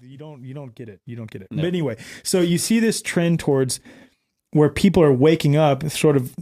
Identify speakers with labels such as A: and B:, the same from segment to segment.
A: You don't get it. You don't get it.
B: No.
A: But anyway, so you see this trend towards where people are waking up, sort of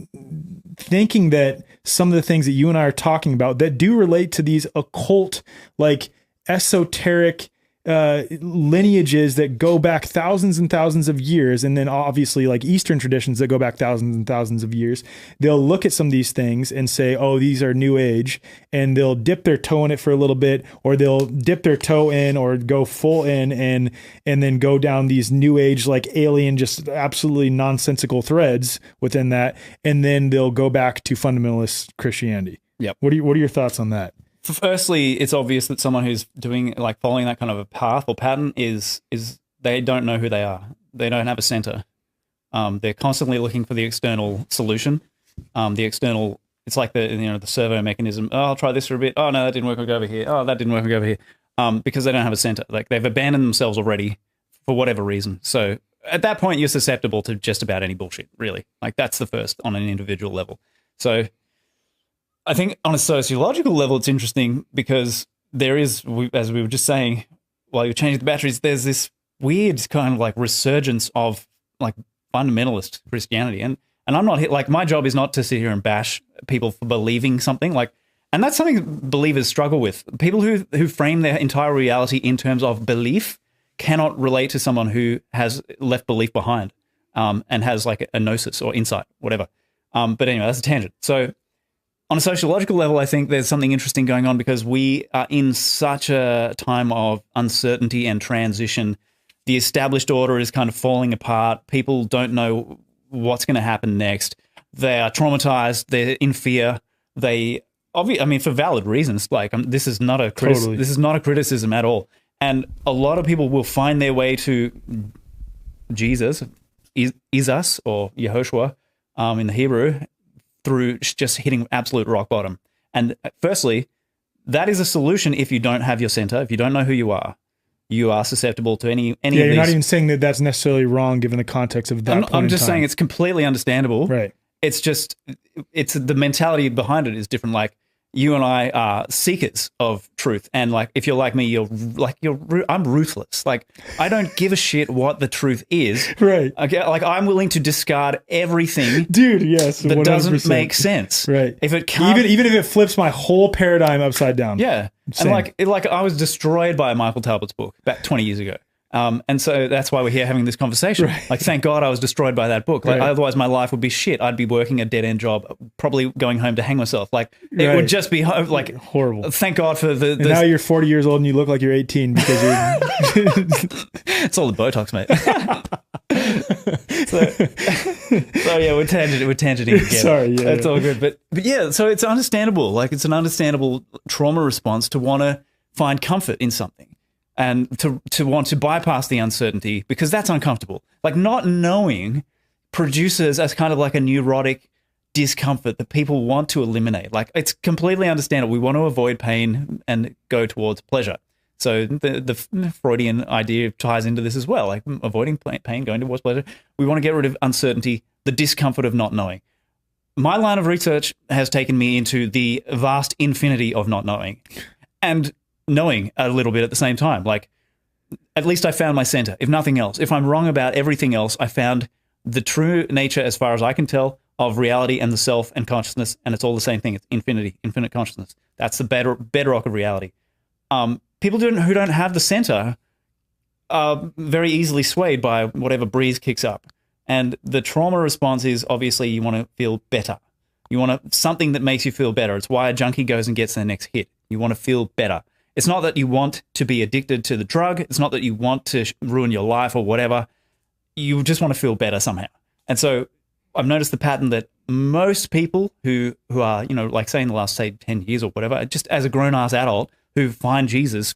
A: thinking that some of the things that you and I are talking about that do relate to these occult, like esoteric lineages that go back thousands and thousands of years, and then obviously like Eastern traditions that go back thousands and thousands of years, they'll look at some of these things and say, oh, these are new age, and they'll dip their toe in it for a little bit, or they'll dip their toe in or go full in and then go down these new age, like alien, just absolutely nonsensical threads within that, and then they'll go back to fundamentalist Christianity.
B: Yep.
A: What are your thoughts on that?
B: Firstly, it's obvious that someone who's doing, like, following that kind of a path or pattern is they don't know who they are. They don't have a center. They're constantly looking for the external solution. It's like the servo mechanism. Oh, I'll try this for a bit. Oh no, that didn't work. I'll go over here. Oh, that didn't work. I'll go over here. Because they don't have a center. Like, they've abandoned themselves already for whatever reason. So at that point, you're susceptible to just about any bullshit, really. Like, that's the first on an individual level. So I think on a sociological level, it's interesting because there is, as we were just saying, while you're changing the batteries, there's this weird kind of like resurgence of like fundamentalist Christianity. And I'm not, like, my job is not to sit here and bash people for believing something, like, and that's something believers struggle with. People who frame their entire reality in terms of belief cannot relate to someone who has left belief behind and has like a gnosis or insight, whatever. But anyway, that's a tangent. So on a sociological level, I think there's something interesting going on because we are in such a time of uncertainty and transition. The established order is kind of falling apart. People don't know what's going to happen next. They are traumatized. They're in fear. For valid reasons. Like, this is not a this is not a criticism at all. And a lot of people will find their way to Jesus, Isus, or Yehoshua in the Hebrew, through just hitting absolute rock bottom. And firstly, that is a solution if you don't have your center, if you don't know who you are susceptible to any of these.
A: You're not even saying that that's necessarily wrong given the context of that
B: I'm just saying it's completely understandable.
A: Right.
B: It's just, it's the mentality behind it is different. Like, you and I are seekers of truth. And like, if you're like me, I'm ruthless. Like, I don't give a shit what the truth is.
A: Right.
B: Okay. Like, I'm willing to discard everything.
A: Dude, yes.
B: That
A: 100%.
B: doesn't make sense.
A: Right.
B: If it can't,
A: even if it flips my whole paradigm upside down.
B: Yeah.
A: Same.
B: And like I was destroyed by Michael Talbot's book about 20 years ago. And so that's why we're here having this conversation.
A: Right.
B: Like, thank God I was destroyed by that book. Like,
A: right.
B: Otherwise my life would be shit. I'd be working a dead end job, probably going home to hang myself. Like, it
A: right.
B: would just be like
A: horrible.
B: Thank God for the
A: and now you're 40 years old and you look like you're 18 because you're.
B: It's all the Botox, mate. so yeah, we're tangenting again.
A: Sorry, yeah,
B: it's all good. But yeah, so it's understandable. Like, it's an understandable trauma response to want to find comfort in something. And to want to bypass the uncertainty because that's uncomfortable. Like, not knowing produces as kind of like a neurotic discomfort that people want to eliminate. Like, it's completely understandable. We want to avoid pain and go towards pleasure. So the Freudian idea ties into this as well, like avoiding pain, going towards pleasure. We want to get rid of uncertainty, the discomfort of not knowing. My line of research has taken me into the vast infinity of not knowing. And knowing a little bit at the same time. Like, at least I found my center, if nothing else. If I'm wrong about everything else, I found the true nature, as far as I can tell, of reality and the self and consciousness, and it's all the same thing. It's infinity, infinite consciousness. That's the bedrock of reality. People who don't have the center are very easily swayed by whatever breeze kicks up. And the trauma response is, obviously, you want to feel better. You want something that makes you feel better. It's why a junkie goes and gets their next hit. You want to feel better. It's not that you want to be addicted to the drug. It's not that you want to ruin your life or whatever. You just want to feel better somehow. And so I've noticed the pattern that most people who are, like, say in the last, say, 10 years or whatever, just as a grown-ass adult who find Jesus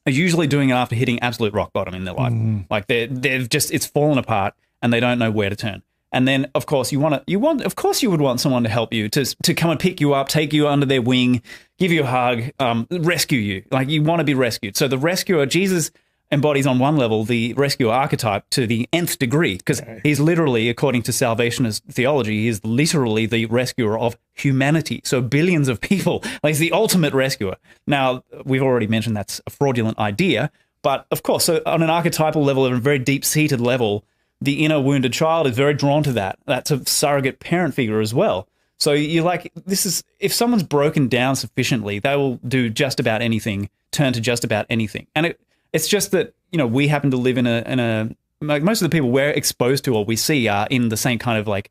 B: are usually doing it after hitting absolute rock bottom in their life. Mm. Like, they've just, it's fallen apart and they don't know where to turn. And then, of course, you would want someone to help you, to come and pick you up, take you under their wing, give you a hug, rescue you. Like, you want to be rescued. So the rescuer, Jesus embodies on one level the rescuer archetype to the nth degree, because he's literally, according to salvationist theology, he is literally the rescuer of humanity. So billions of people. Like, he's the ultimate rescuer. Now, we've already mentioned that's a fraudulent idea, But of course, so on an archetypal level, on a very deep-seated level, the inner wounded child is very drawn to that. That's a surrogate parent figure as well. So you're like, this is, if someone's broken down sufficiently, they will do just about anything, turn to just about anything. And it's just that, you know, we happen to live in a like most of the people we're exposed to or we see are in the same kind of like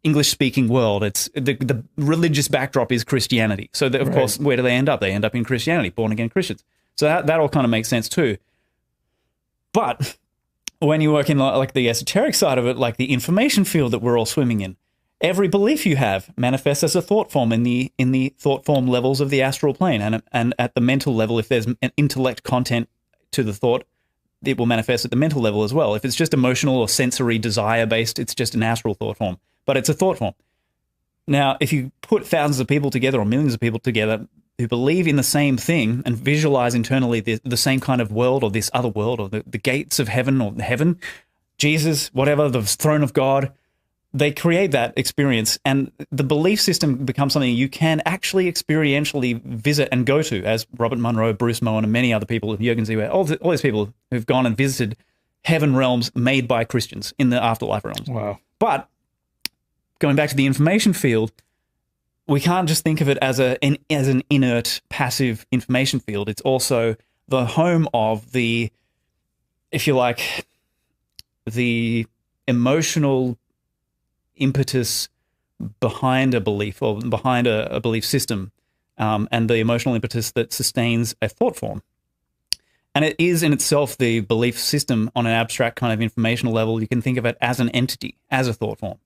B: English-speaking world. It's the religious backdrop is Christianity. So of course, where do they end up? They end up in Christianity, born-again Christians. So that all kind of makes sense too. But when you work in like the esoteric side of it, like the information field that we're all swimming in, every belief you have manifests as a thought form in the thought form levels of the astral plane, and at the mental level, if there's an intellect content to the thought, it will manifest at the mental level as well. If it's just emotional or sensory desire based, it's just an astral thought form, but it's a thought form. Now, if you put thousands of people together or millions of people together who believe in the same thing and visualize internally the same kind of world or this other world or the gates of heaven or heaven, Jesus, whatever, the throne of God, they create that experience, and the belief system becomes something you can actually experientially visit and go to, as Robert Monroe, Bruce Moen, and many other people, Jürgen Ziegler, all these people who've gone and visited heaven realms made by Christians in the afterlife realms.
A: Wow.
B: But going back to the information field, we can't just think of it as an inert, passive information field. It's also the home of the, if you like, the emotional impetus behind a belief or behind a belief system, and the emotional impetus that sustains a thought form. And it is in itself the belief system on an abstract kind of informational level. You can think of it as an entity, as a thought form.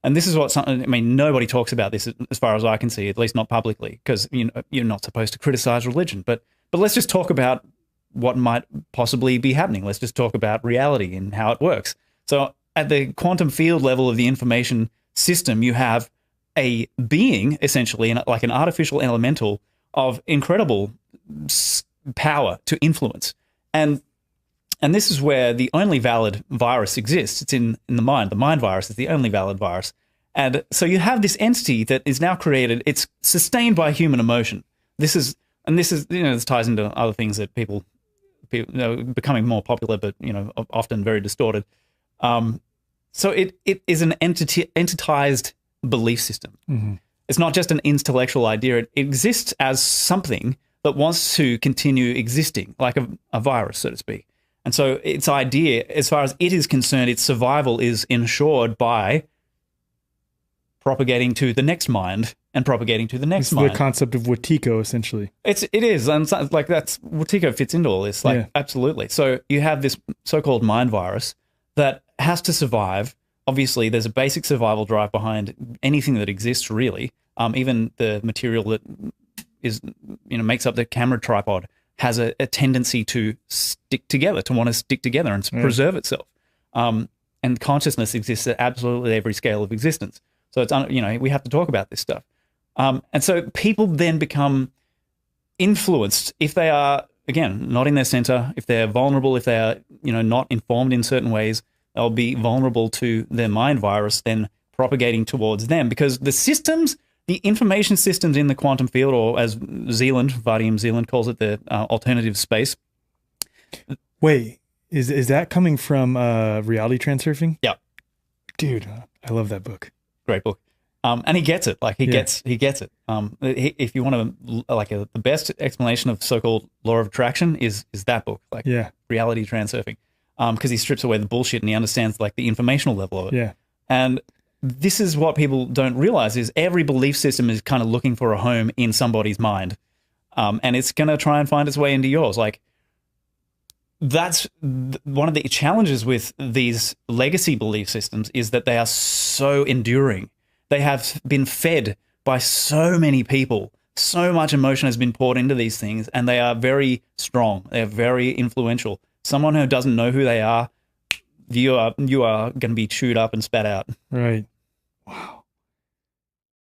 B: And this is what nobody talks about this as far as I can see, at least not publicly, because you're not supposed to criticize religion. But let's just talk about what might possibly be happening. Let's just talk about reality and how it works. So at the quantum field level of the information system, you have a being, essentially, like an artificial elemental of incredible power to influence. And this is where the only valid virus exists. It's in the mind. The mind virus is the only valid virus. And so you have this entity that is now created. It's sustained by human emotion. This ties into other things that people becoming more popular, but often very distorted. So it is an entitized belief system. Mm-hmm. It's not just an intellectual idea. It exists as something that wants to continue existing, like a virus, so to speak. And so its idea, as far as it is concerned, its survival is ensured by propagating to the next mind and propagating to the next mind.
A: It's the concept of Wetiko, essentially.
B: It is. And like Wetiko fits into all this. Absolutely. So you have this so-called mind virus that has to survive. Obviously, there's a basic survival drive behind anything that exists, really. Even the material that is, makes up the camera tripod has a tendency to stick together, to want to stick together and preserve itself. And consciousness exists at absolutely every scale of existence. So it's, we have to talk about this stuff. And so people then become influenced if they are, again, not in their center, if they're vulnerable, if they are, not informed in certain ways, they'll be vulnerable to their mind virus then propagating towards them, because the information systems in the quantum field, or as Vadium Zeeland calls it, the alternative space.
A: Wait, is that coming from reality transurfing?
B: Yeah.
A: Dude, I love that book.
B: Great book. And he gets it. He gets it. If you want the best explanation of so-called law of attraction is that book, reality transurfing. Because he strips away the bullshit and he understands the informational level of it.
A: Yeah.
B: And this is what people don't realize, is every belief system is kind of looking for a home in somebody's mind. And it's going to try and find its way into yours. That's one of the challenges with these legacy belief systems, is that they are so enduring. They have been fed by so many people. So much emotion has been poured into these things, and they are very strong. They are very influential. Someone who doesn't know who they are, you are going to be chewed up and spat out.
A: Right. Wow.